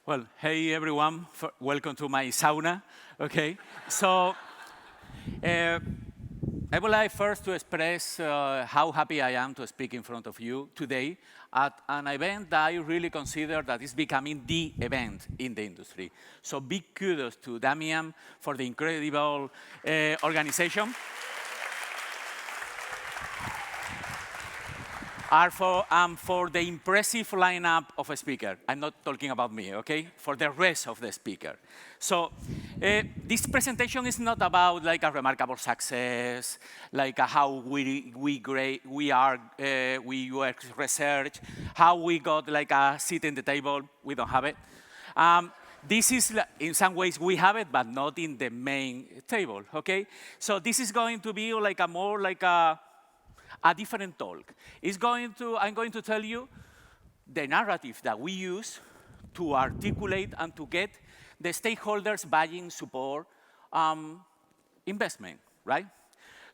Well, hey everyone, welcome to my sauna. Okay, so I would like first to express how happy I am to speak in front of you today at an event that I really consider that is becoming the event in the industry. So big kudos to Damian for the incredible organization. For the impressive lineup of a speaker. I'm not talking about me, okay? For the rest of the speaker. So this presentation is not about like a remarkable success, like how we UX research, how we got like a seat in the table. We don't have it. This is, in some ways, we have it, but not in the main table, okay? So this is going to be like a more like a different talk. I'm going to tell you the narrative that we use to articulate and to get the stakeholders buying support investment, right?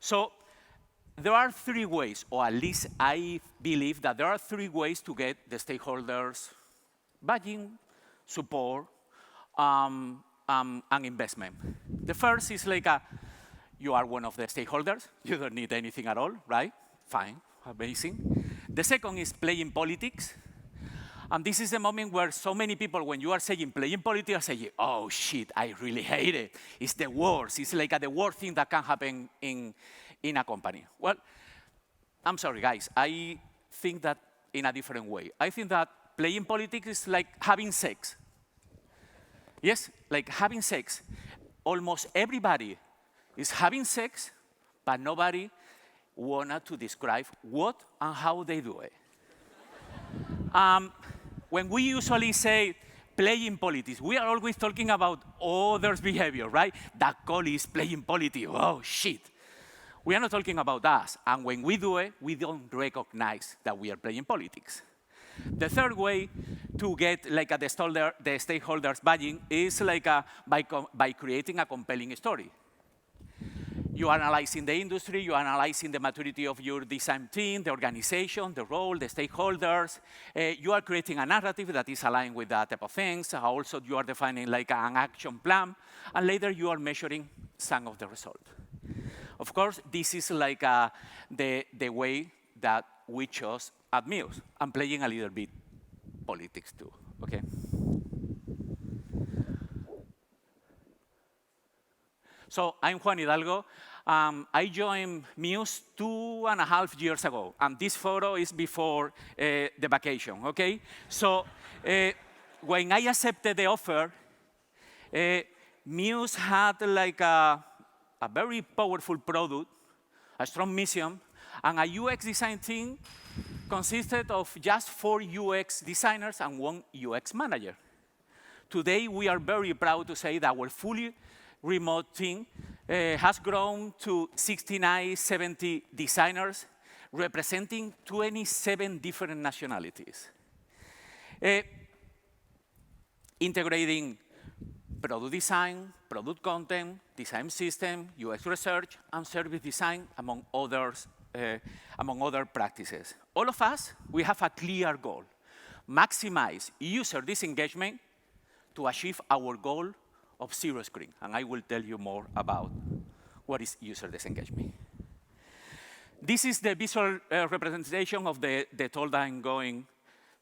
So there are three ways, or at least I believe that there are three ways to get the stakeholders buying support and investment. The first is like you are one of the stakeholders. You don't need anything at all, right? Fine, amazing. The second is playing politics. And this is the moment where so many people, when you are saying playing politics, are saying, oh shit, I really hate it. It's the worst. It's like the worst thing that can happen in a company. Well, I'm sorry, guys. I think that in a different way. I think that playing politics is like having sex. Yes, like having sex. Almost everybody is having sex, but nobody wanted to describe what and how they do it. When we usually say playing politics, we are always talking about others' behavior, right? That colleague is playing politics. Oh, shit. We are not talking about us. And when we do it, we don't recognize that we are playing politics. The third way to get like the stakeholders buying is like by creating a compelling story. You are analyzing the industry, you are analyzing the maturity of your design team, the organization, the role, the stakeholders. You are creating a narrative that is aligned with that type of things. Also, you are defining like an action plan, and later you are measuring some of the results. Of course, this is like the way that we chose at Muse. I'm playing a little bit politics too, okay? So I'm Juan Hidalgo. I joined Muse 2.5 years ago, and this photo is before the vacation, okay? So when I accepted the offer, Muse had like a very powerful product, a strong mission, and a UX design team consisted of just 4 UX designers and 1 UX manager. Today, we are very proud to say that our fully remote team has grown to 69, 70 designers, representing 27 different nationalities. Integrating product design, product content, design system, UX research, and service design, among other practices. All of us, we have a clear goal: maximize user disengagement to achieve our goal of zero screen. And I will tell you more about what is user disengagement. This is the visual representation of the talk that I'm going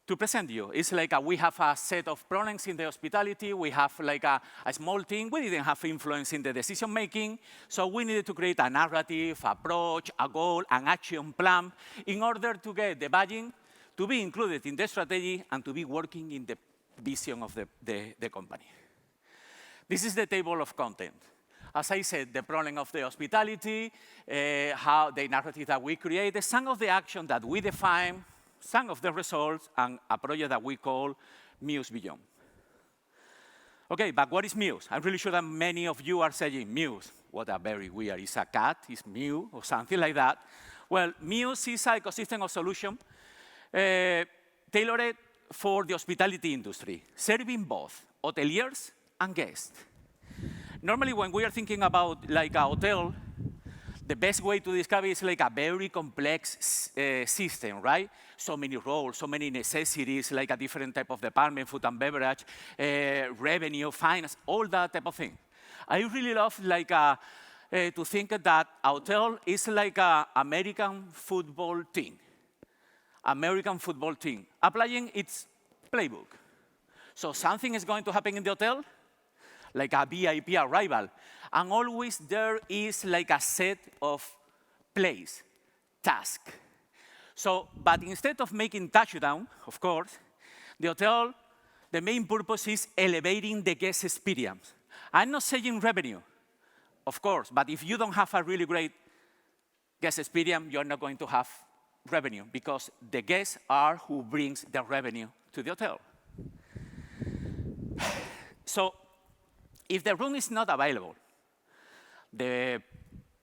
to present you. It's like we have a set of problems in the hospitality. We have like a small team. We didn't have influence in the decision making. So we needed to create a narrative, approach, a goal, an action plan in order to get the budget to be included in the strategy and to be working in the vision of the company. This is the table of content. As I said, the problem of the hospitality, how the narrative that we create, some of the action that we define, some of the results, and a project that we call Muse Beyond. Okay, but what is Muse? I'm really sure that many of you are saying, Muse, what a very weird, it's a cat, it's Mew, or something like that. Well, Muse is an ecosystem of solution tailored for the hospitality industry, serving both hoteliers and guests. Normally, when we are thinking about like a hotel, the best way to describe it is like a very complex system, right? So many roles, so many necessities, like a different type of department, food and beverage, revenue, finance, all that type of thing. I really love like to think that hotel is like an American football team. American football team, applying its playbook. So something is going to happen in the hotel, like a VIP arrival. And always there is like a set of plays, task. So, but instead of making touchdown, of course, the hotel, the main purpose is elevating the guest experience. I'm not saying revenue, of course, but if you don't have a really great guest experience, you're not going to have revenue because the guests are who brings the revenue to the hotel. So if the room is not available, the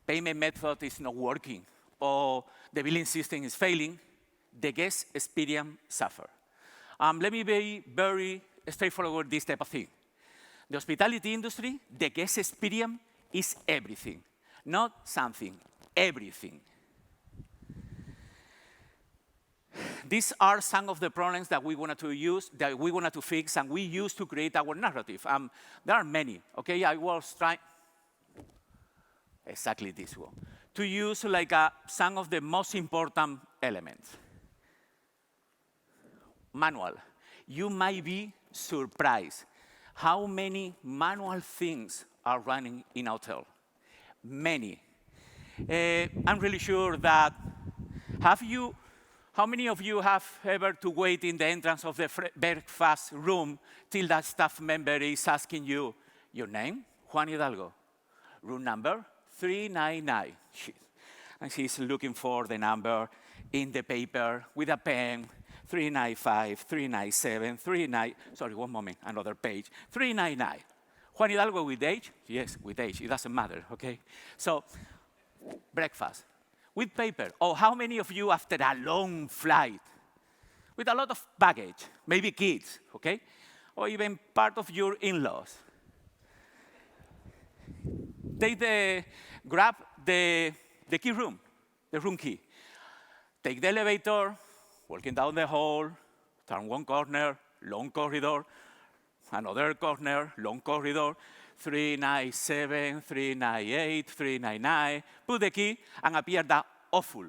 payment method is not working, or the billing system is failing, the guest experience suffers. Let me be very straightforward with this type of thing. The hospitality industry, the guest experience is everything, not something, everything. These are some of the problems that we wanted to use, that we wanted to fix, and we used to create our narrative. There are many, okay? I was trying, exactly this one, to use like some of the most important elements. Manual. You might be surprised how many manual things are running in hotel. Many. I'm really sure that, how many of you have ever to wait in the entrance of the breakfast room till that staff member is asking you, your name? Juan Hidalgo. Room number? 399. And she's looking for the number in the paper with a pen. 395, 397, 39, sorry, one moment, another page. 399. Juan Hidalgo with H? Yes, with H, it doesn't matter, okay? So, breakfast. With paper. Oh, how many of you after a long flight, with a lot of baggage, maybe kids, okay? Or even part of your in-laws. Grab the key room, the room key. Take the elevator, walking down the hall, turn one corner, long corridor, another corner, long corridor, 397, 398, 399, put the key, and appear that awful,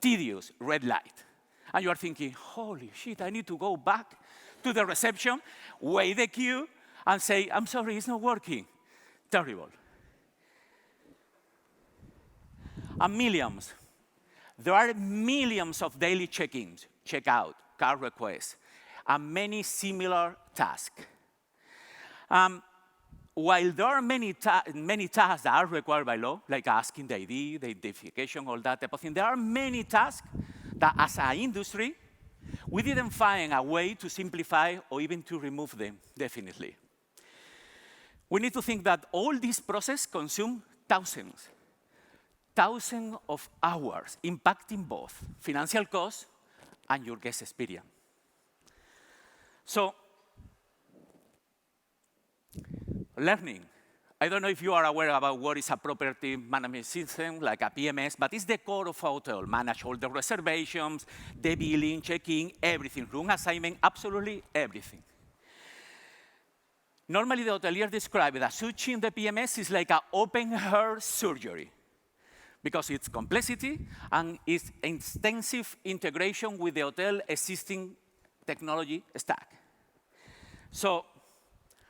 tedious red light. And you are thinking, holy shit, I need to go back to the reception, wait the queue, and say, I'm sorry, it's not working. Terrible. And millions. There are millions of daily check-ins, check-out, card requests, and many similar tasks. While there are many tasks that are required by law, like asking the ID, the identification, all that type of thing, there are many tasks that, as an industry, we didn't find a way to simplify or even to remove them, definitely. We need to think that all these processes consume thousands of hours, impacting both financial costs and your guest experience. So, learning. I don't know if you are aware about what is a property management system, like a PMS, but it's the core of a hotel. Manage all the reservations, the billing, check-in, everything, room assignment, absolutely everything. Normally, the hotelier described that switching the PMS is like an open-heart surgery because it's complexity and it's extensive integration with the hotel existing technology stack. So,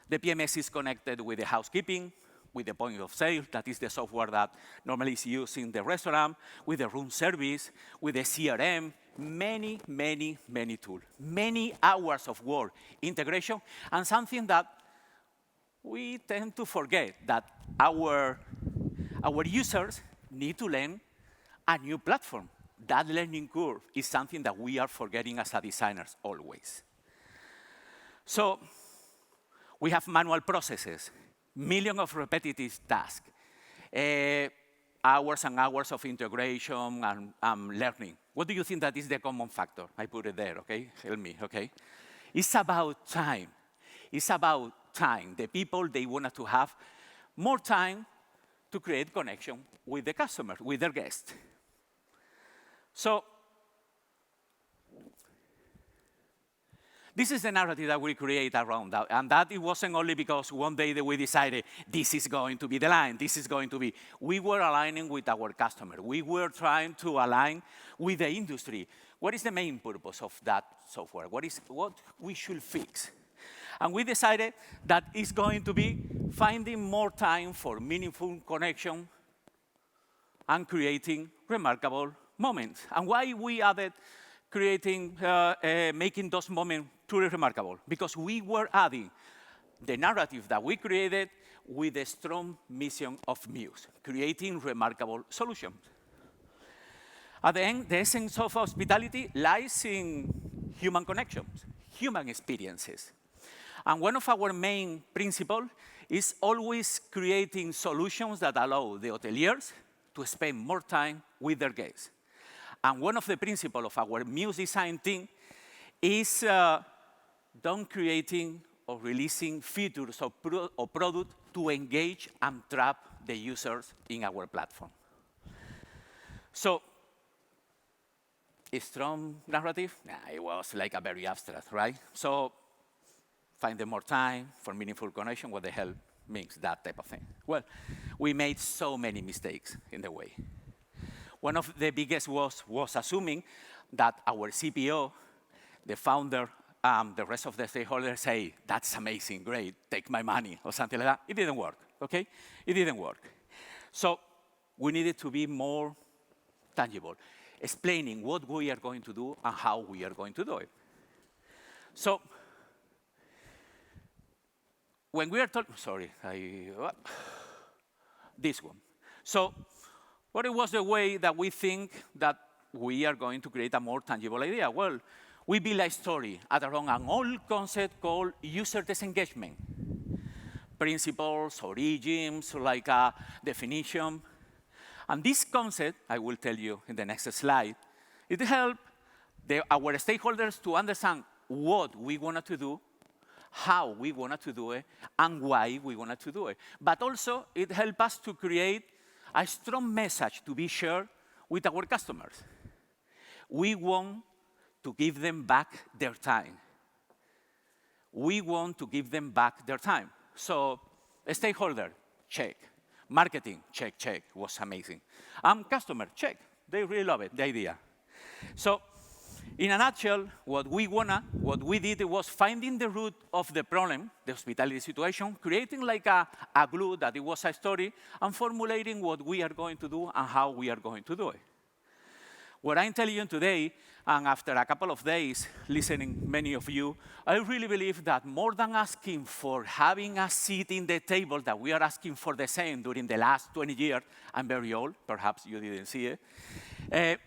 the PMS is connected with the housekeeping, with the point of sale, that is the software that normally is used in the restaurant, with the room service, with the CRM, many, many, many tools, many hours of work, integration, and something that we tend to forget, that our users need to learn a new platform. That learning curve is something that we are forgetting as designers always. So, we have manual processes, millions of repetitive tasks, hours and hours of integration and learning. What do you think that is the common factor? I put it there, okay? Help me, okay? It's about time. It's about time. The people, they wanted to have more time to create connection with the customer, with their guest. So this is the narrative that we create around that. And that it wasn't only because one day that we decided this is going to be the line, this is going to be. We were aligning with our customer. We were trying to align with the industry. What is the main purpose of that software? What we should fix? And we decided that it's going to be finding more time for meaningful connection and creating remarkable moments. And why we added making those moments truly remarkable? Because we were adding the narrative that we created with the strong mission of Muse, creating remarkable solutions. At the end, the essence of hospitality lies in human connections, human experiences. And one of our main principles is always creating solutions that allow the hoteliers to spend more time with their guests. And one of the principles of our Muse design team is don't creating or releasing features or product to engage and trap the users in our platform. So, a strong narrative? Nah, it was like a very abstract, right? So, finding more time for meaningful connection, what the hell means that type of thing? Well, we made so many mistakes in the way. One of the biggest was assuming that our CPO, the founder, the rest of the stakeholders say, that's amazing, great, take my money, or something like that. It didn't work, okay? It didn't work. So we needed to be more tangible, explaining what we are going to do and how we are going to do it. So when we are talking, sorry, this one. So what was the way that we think that we are going to create a more tangible idea? Well, we built a story around an old concept called user disengagement. Principles, origins, like a definition. And this concept, I will tell you in the next slide, it helped our stakeholders to understand what we wanted to do, how we wanted to do it, and why we wanted to do it. But also, it helped us to create a strong message to be shared with our customers. We want to give them back their time. We want to give them back their time. So, a stakeholder, check. Marketing, check, check, was amazing. Customer, check. They really love it, the idea. So, in a nutshell, what we did was finding the root of the problem, the hospitality situation, creating like a glue that it was a story, and formulating what we are going to do and how we are going to do it. What I'm telling you today, and after a couple of days listening many of you, I really believe that more than asking for having a seat in the table, that we are asking for the same during the last 20 years, I'm very old, perhaps you didn't see it,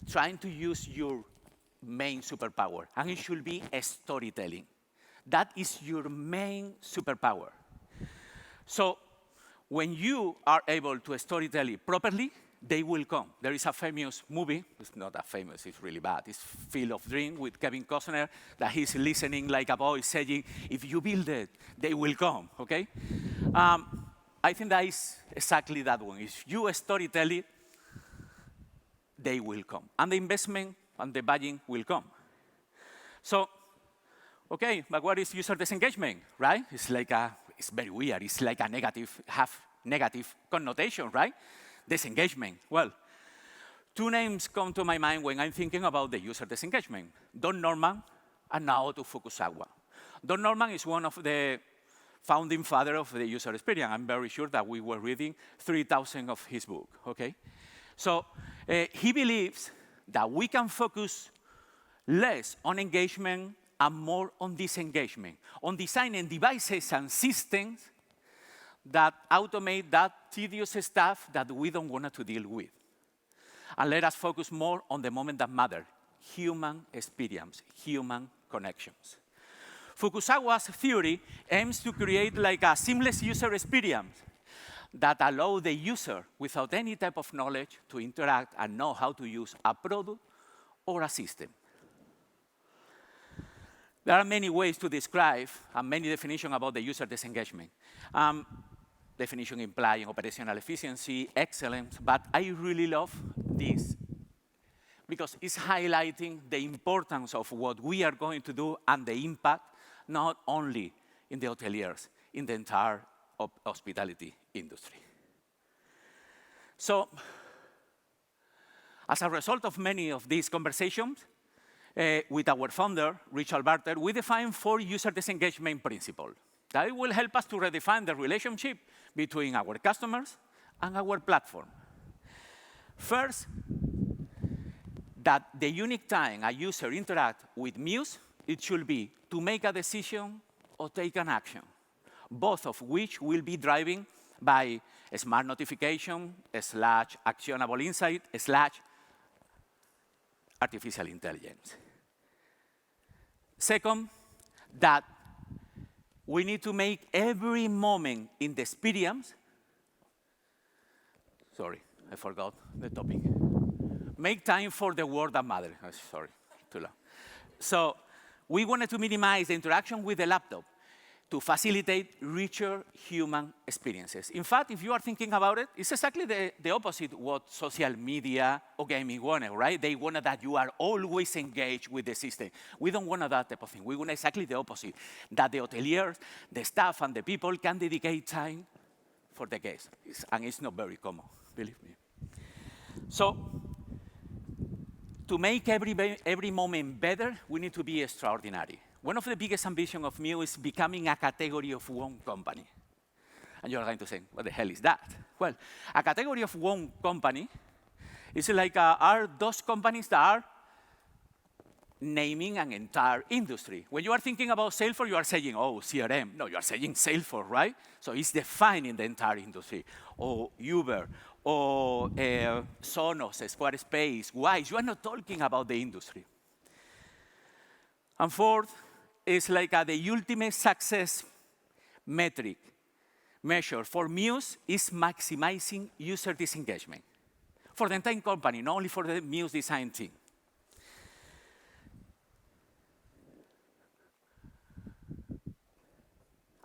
trying to use your main superpower, and it should be storytelling. That is your main superpower. So when you are able to storytell it properly, they will come. There is a famous movie, it's not that famous, it's really bad, it's Field of Dreams with Kevin Costner, that he's listening like a boy saying, if you build it, they will come, okay? I think that is exactly that one. If you storytell it, they will come. And the investment and the buying will come. So, okay, but what is user disengagement, right? It's very weird. It's like a negative connotation, right? Disengagement. Well, two names come to my mind when I'm thinking about the user disengagement. Don Norman and Naoto Fukusawa. Don Norman is one of the founding fathers of the user experience. I'm very sure that we were reading 3,000 of his book, okay? So he believes that we can focus less on engagement and more on disengagement, on designing devices and systems that automate that tedious stuff that we don't want to deal with. And let us focus more on the moment that matter, human experience, human connections. Fukusawa's theory aims to create like a seamless user experience that allow the user, without any type of knowledge, to interact and know how to use a product or a system. There are many ways to describe and many definitions about the user disengagement. definition implying operational efficiency, excellence, but I really love this because it's highlighting the importance of what we are going to do and the impact not only in the hoteliers, in the entire hospitality industry. So, as a result of many of these conversations, with our founder, Richard Barter, we defined 4 user disengagement principles that will help us to redefine the relationship between our customers and our platform. First, that the unique time a user interacts with Muse, it should be to make a decision or take an action, both of which will be driven by a smart notification / actionable insight / artificial intelligence. Second, that we need to make every moment in the experience, sorry, I forgot the topic. Make time for the work that matters. Sorry, too long. So we wanted to minimize the interaction with the laptop to facilitate richer human experiences. In fact, if you are thinking about it, it's exactly the opposite what social media or gaming wanted, right? They wanted that you are always engaged with the system. We don't want that type of thing. We want exactly the opposite, that the hoteliers, the staff, and the people can dedicate time for the guests. And it's not very common, believe me. So, to make every moment better, we need to be extraordinary. One of the biggest ambitions of Muse is becoming a category of one company. And you're going to say, what the hell is that? Well, a category of one company is like are those companies that are naming an entire industry. When you are thinking about Salesforce, you are saying, oh, CRM. No, you are saying Salesforce, right? So it's defining the entire industry. Or Uber, or Sonos, Squarespace, Wise. You are not talking about the industry. And fourth, is like the ultimate success measure for Muse is maximizing user disengagement for the entire company, not only for the Muse design team.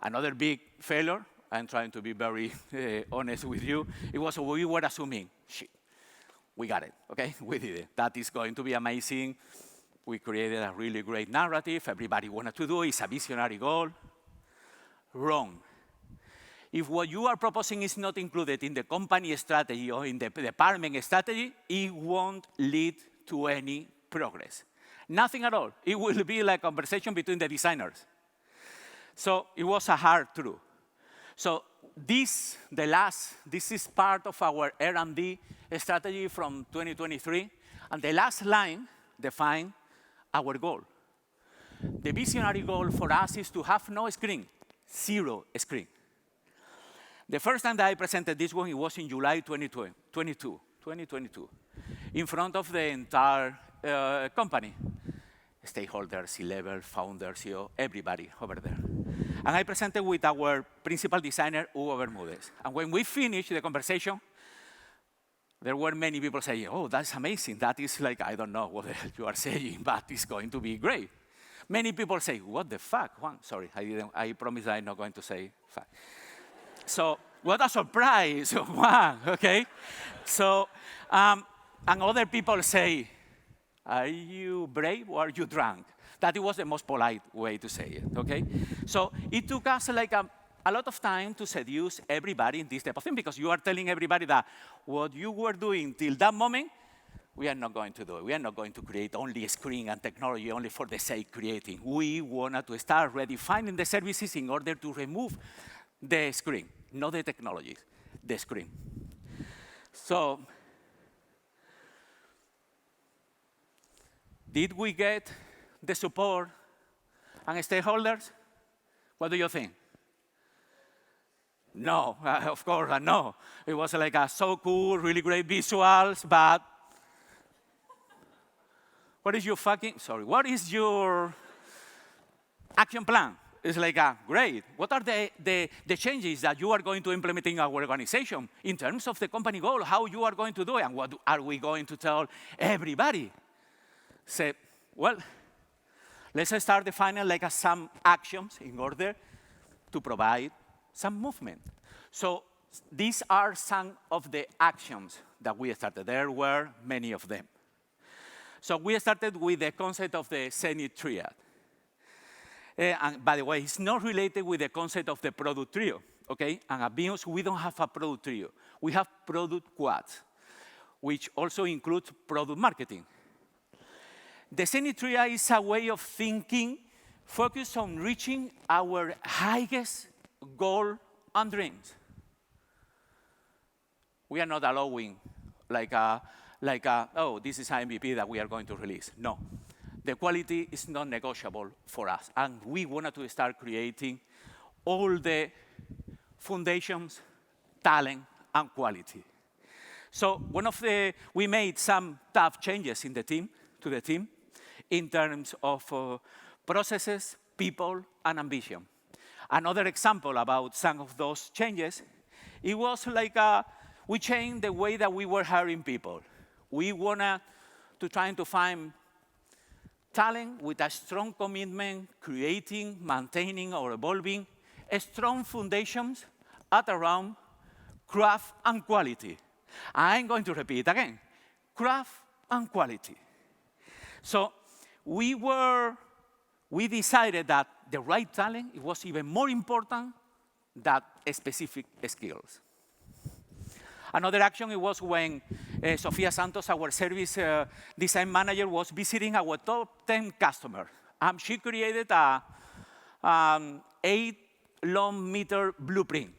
Another big failure, I'm trying to be very honest with you, it was we were assuming, shit, we got it, okay? We did it. That is going to be amazing. We created a really great narrative. Everybody wanted to do it. It's a visionary goal. Wrong. If what you are proposing is not included in the company strategy or in the department strategy, it won't lead to any progress. Nothing at all. It will be like a conversation between the designers. So it was a hard truth. So this is part of our R&D strategy from 2023. And the last line defines our goal. The visionary goal for us is to have no screen, 0 screen. The first time that I presented this one, it was in July 2022, in front of the entire company. Stakeholders, C-level, founders, CEO, everybody over there. And I presented with our principal designer, Hugo Bermudez. And when we finished the conversation, there were many people saying, oh, that's amazing. That is like, I don't know what the hell you are saying, but it's going to be great. Many people say, what the fuck, Juan? Sorry, I promise I'm not going to say fuck. So, what a surprise, Juan, okay? So, and other people say, are you brave or are you drunk? That was the most polite way to say it, okay? So, it took us like a lot of time to seduce everybody in this type of thing, because you are telling everybody that what you were doing till that moment, we are not going to do it. We are not going to create only a screen and technology only for the sake of creating. We wanted to start redefining the services in order to remove the screen, not the technology, the screen. So, did we get the support and stakeholders? What do you think? No, of course, no. It was like so cool, really great visuals, but what is your action plan? It's like, great. What are the changes that you are going to implement in our organization in terms of the company goal, how you are going to do it, and what are we going to tell everybody? Say, well, let's start defining like some actions in order to provide some movement. So these are some of the actions that we started. There were many of them. So we started with the concept of the Sen Triad. And by the way, it's not related with the concept of the product trio, okay? And at Muse, we don't have a product trio. We have product quads, which also includes product marketing. The Sen Triad is a way of thinking focused on reaching our highest goal and dreams. We are not allowing oh, this is an MVP that we are going to release. No, the quality is not negotiable for us. And we wanted to start creating all the foundations, talent, and quality. So we made some tough changes in the team, to the team, in terms of processes, people, and ambition. Another example about some of those changes, it was like we changed the way that we were hiring people. We wanted to try to find talent with a strong commitment, creating, maintaining, or evolving strong foundations at around craft and quality. I'm going to repeat again, craft and quality. So we decided that the right talent, it was even more important than specific skills. Another action it was when Sofia Santos, our service design manager, was visiting our top 10 customers. She created a 8-long-meter blueprint.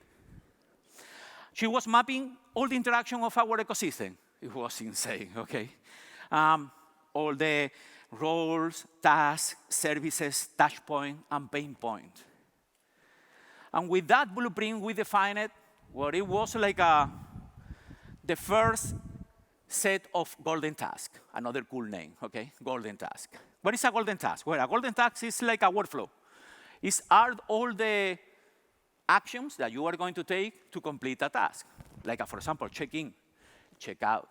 She was mapping all the interaction of our ecosystem. It was insane, okay? All the roles, tasks, services, touch point, and pain point. And with that blueprint, we defined it, what it was like the first set of golden tasks. Another cool name, okay? Golden task. What is a golden task? Well, a golden task is like a workflow. It's all the actions that you are going to take to complete a task. Like, for example, check-in, check-out,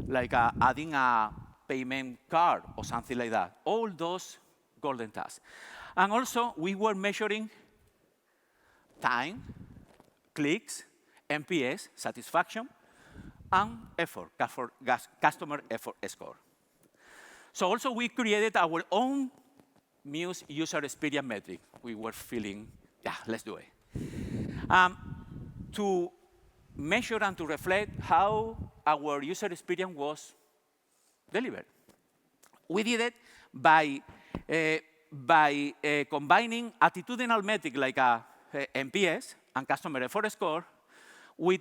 like adding a payment card or something like that. All those golden tasks. And also, we were measuring time, clicks, NPS, satisfaction, and effort, customer effort score. So also, we created our own Muse user experience metric. We were feeling, yeah, let's do it. To measure and to reflect how our user experience was delivered. We did it by combining attitudinal metric like NPS and customer effort score with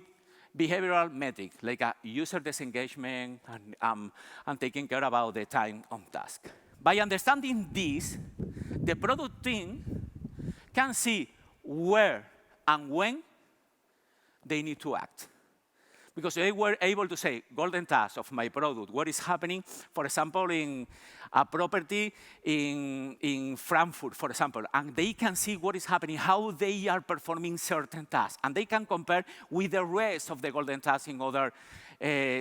behavioral metric like a user disengagement and taking care about the time on task. By understanding this, the product team can see where and when they need to act. Because they were able to say, golden task of my product, what is happening, for example, in a property in Frankfurt, for example, and they can see what is happening, how they are performing certain tasks, and they can compare with the rest of the golden tasks in other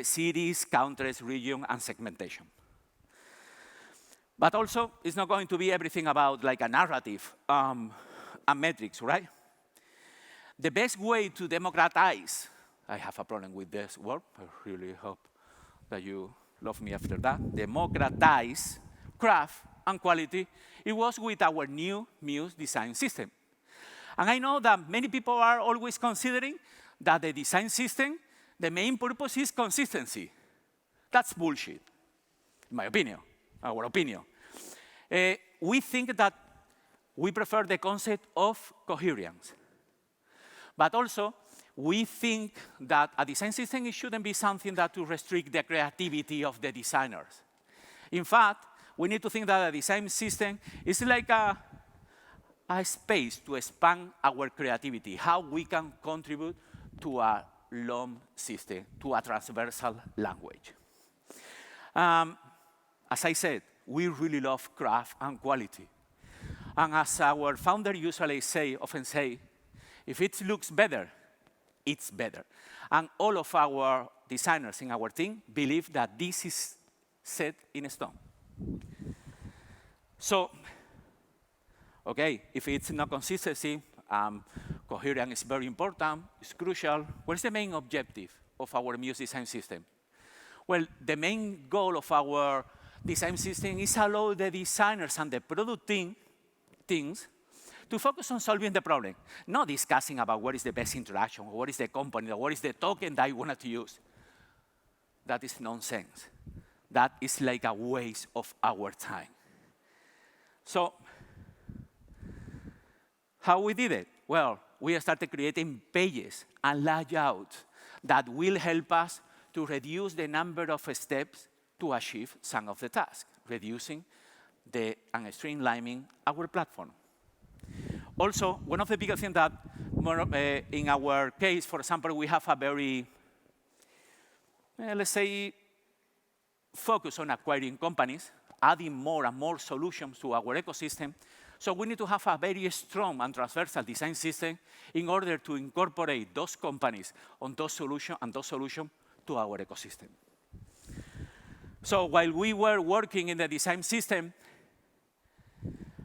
cities, countries, region, and segmentation. But also, it's not going to be everything about like a narrative and metrics, right? The best way to democratize, I have a problem with this word, I really hope that you love me after that, democratize craft and quality, it was with our new Muse design system. And I know that many people are always considering that the design system, the main purpose is consistency. That's bullshit, in my opinion, our opinion. We think that we prefer the concept of coherence. But also, we think that a design system it shouldn't be something that to restrict the creativity of the designers. In fact, we need to think that a design system is like a space to expand our creativity, how we can contribute to a long system, to a transversal language. As I said, we really love craft and quality. And as our founder usually often say, if it looks better, it's better. And all of our designers in our team believe that this is set in stone. So, okay, if it's not consistency, Coherence is very important, it's crucial. What is the main objective of our Muse design system? Well, the main goal of our design system is allow the designers and the product teams to focus on solving the problem, not discussing about what is the best interaction, or what is the component, or what is the token that I wanted to use. That is nonsense. That is like a waste of our time. So, how we did it? Well, we started creating pages and layouts that will help us to reduce the number of steps to achieve some of the tasks, reducing and streamlining our platform. Also, one of the biggest things that, in our case, for example, we have a very, let's say, focus on acquiring companies, adding more and more solutions to our ecosystem. So we need to have a very strong and transversal design system in order to incorporate those companies on those solutions to our ecosystem. So while we were working in the design system,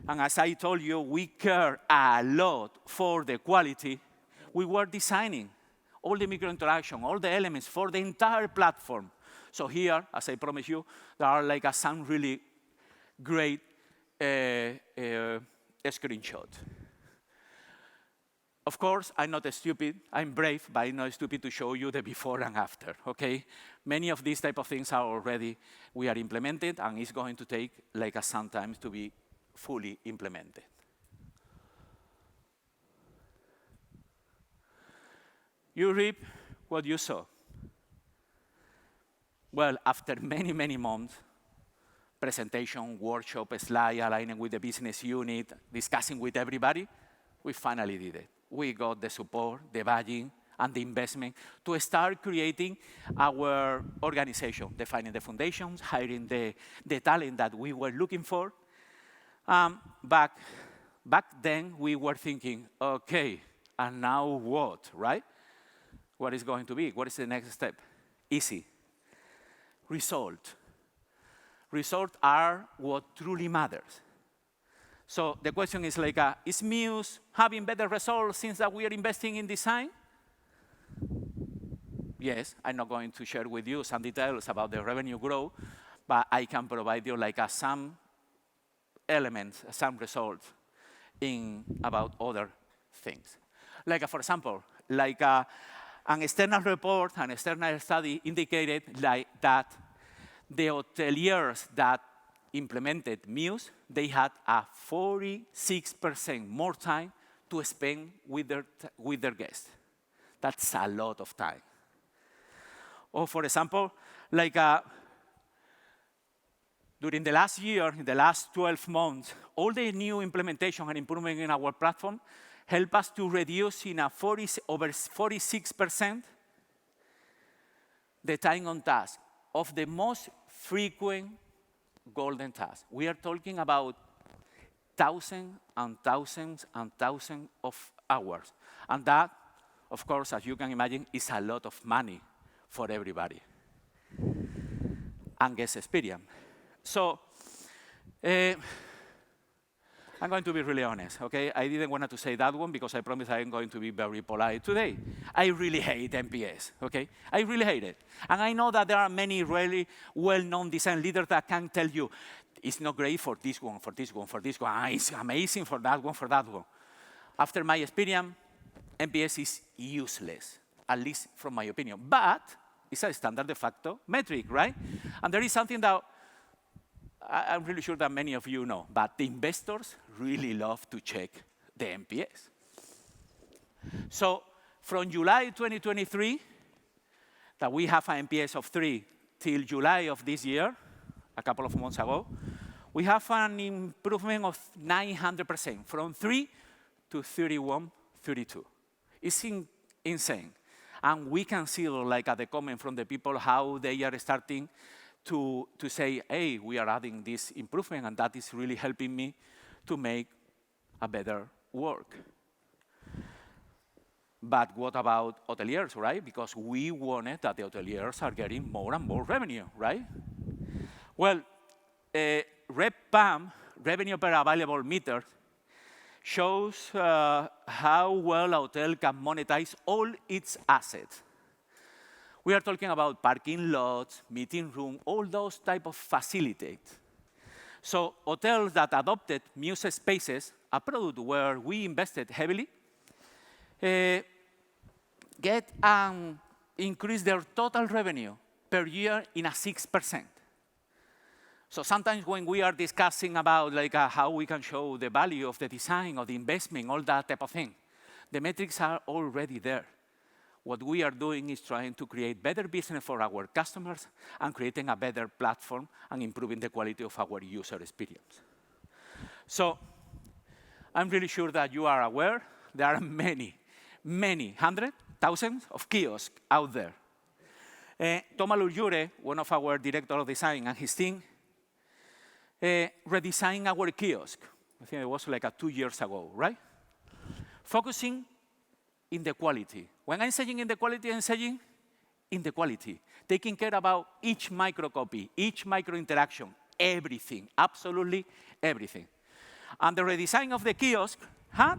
and as I told you, we care a lot for the quality, we were designing all the micro interaction, all the elements for the entire platform. So here, as I promised you, there are like some really great screenshot. Of course, I'm not stupid. I'm brave, but I'm not stupid to show you the before and after, okay? Many of these type of things are already, we are implemented, and it's going to take like some time to be fully implemented. You reap what you sow. Well, after many, many months, presentation, workshop, slide, aligning with the business unit, discussing with everybody, we finally did it. We got the support, the budgeting, and the investment to start creating our organization, defining the foundations, hiring the talent that we were looking for. Back then, we were thinking, okay, and now what, right? What is going to be? What is the next step? Easy. Result. Results are what truly matters. So the question is like, is Muse having better results since that we are investing in design? Yes, I'm not going to share with you some details about the revenue growth, but I can provide you like some elements, some results about other things. Like for example, like an external report, an external study indicated like that the hoteliers that implemented Muse, they had a 46% more time to spend with their guests. That's a lot of time. Or for example, like during the last year, in the last 12 months, all the new implementation and improvement in our platform help us to reduce in over 46% the time on task of the most frequent golden tasks. We are talking about thousands and thousands and thousands of hours. And that, of course, as you can imagine, is a lot of money for everybody. And guest experience. So, I'm going to be really honest, okay? I didn't want to say that one because I promised I'm going to be very polite today. I really hate NPS, okay? I really hate it. And I know that there are many really well-known design leaders that can tell you, it's not great for this one, for this one, for this one. It's amazing for that one, for that one. After my experience, NPS is useless, at least from my opinion. But it's a standard de facto metric, right? And there is something that I'm really sure that many of you know, but the investors really love to check the NPS. So from July 2023, that we have an NPS of 3 till July of this year, a couple of months ago, we have an improvement of 900%, from 3 to 31, 32. It's insane. And we can see like at the comment from the people how they are starting to say, hey, we are adding this improvement, and that is really helping me to make a better work. But what about hoteliers, right? Because we wanted that the hoteliers are getting more and more revenue, right? Well, RevPAM, revenue per available meter, shows how well a hotel can monetize all its assets. We are talking about parking lots, meeting room, all those type of facilities. So hotels that adopted Muse Spaces, a product where we invested heavily, get increase their total revenue per year in a 6%. So sometimes when we are discussing about how we can show the value of the design or the investment, all that type of thing, the metrics are already there. What we are doing is trying to create better business for our customers and creating a better platform and improving the quality of our user experience. So I'm really sure that you are aware there are many hundreds, thousands of kiosks out there. Thomas Lujure, one of our director of design, and his team redesigned our kiosk. I think it was 2 years ago, right? Focusing in the quality. When I'm saying in the quality, I'm saying in the quality. Taking care about each microcopy, each micro interaction, everything, absolutely everything. And the redesign of the kiosk had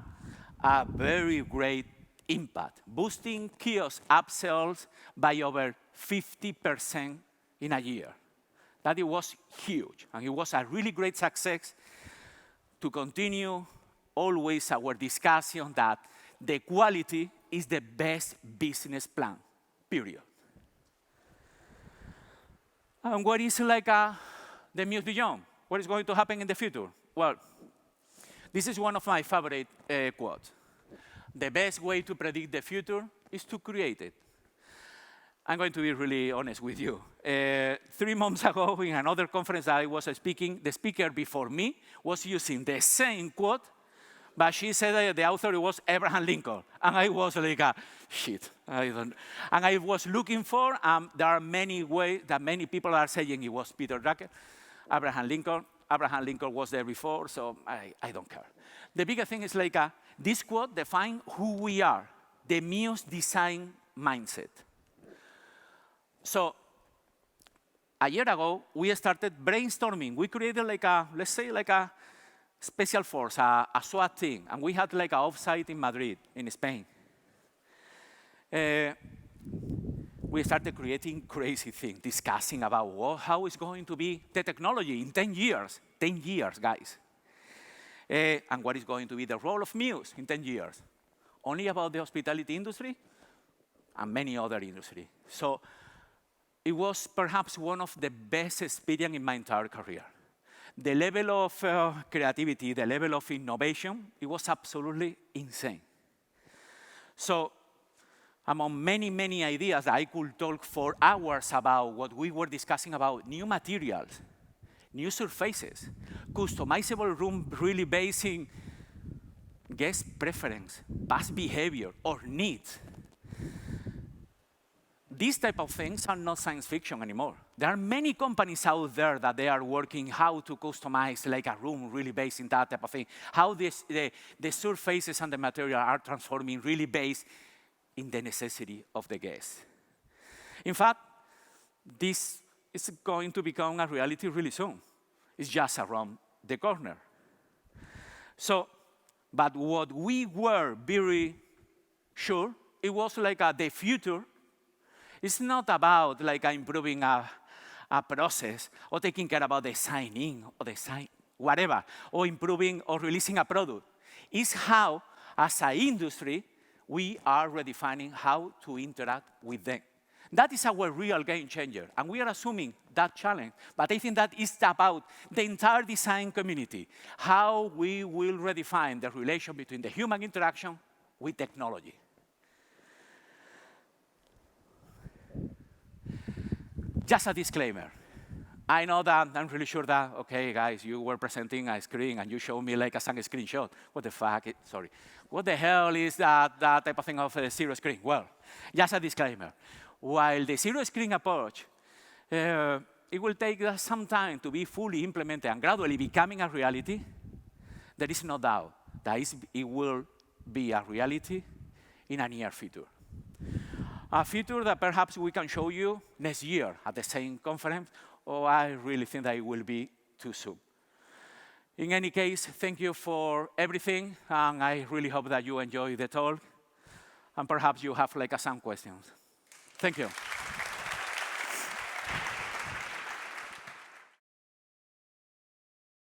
a very great impact, boosting kiosk upsells by over 50% in a year. That it was huge, and it was a really great success to continue always our discussion that the quality is the best business plan, period. And what is the Muse Beyond? What is going to happen in the future? Well, this is one of my favorite quotes. The best way to predict the future is to create it. I'm going to be really honest with you. 3 months ago, in another conference that I was speaking, the speaker before me was using the same quote, but she said that the author was Abraham Lincoln. And I was like, shit, I don't. And I was looking for, there are many ways that many people are saying it was Peter Drucker, Abraham Lincoln. Abraham Lincoln was there before, so I don't care. The bigger thing is this quote defines who we are, the Muse design mindset. So a year ago, we started brainstorming. We created let's say a special force, a SWAT team, and we had an offsite in Madrid, in Spain. We started creating crazy things, discussing about how it's going to be the technology in 10 years. 10 years, guys. And what is going to be the role of Muse in 10 years. Only about the hospitality industry and many other industries. So it was perhaps one of the best experiences in my entire career. The level of creativity, the level of innovation, it was absolutely insane. So among many ideas that I could talk for hours about what we were discussing about new materials, new surfaces, customizable room really based in guest preference, past behavior, or needs. These type of things are not science fiction anymore. There are many companies out there that they are working how to customize a room really based in that type of thing, how the surfaces and the material are transforming really based in the necessity of the guest. In fact, this is going to become a reality really soon. It's just around the corner. So, but what we were very sure, it was the future. It's not about improving a process or taking care about the sign-in or the sign, whatever, or improving or releasing a product. It's how, as an industry, we are redefining how to interact with them. That is our real game changer, and we are assuming that challenge. But I think that is about the entire design community, how we will redefine the relation between the human interaction with technology. Just a disclaimer. I know that, I'm really sure that, okay, guys, you were presenting a screen and you showed me a screenshot. What the fuck, sorry. What the hell is that type of thing of a zero screen? Well, just a disclaimer. While the zero screen approach, it will take us some time to be fully implemented and gradually becoming a reality, there is no doubt that it will be a reality in a near future. A future that perhaps we can show you next year at the same conference, or I really think that it will be too soon. In any case, thank you for everything, and I really hope that you enjoy the talk, and perhaps you have some questions. Thank you.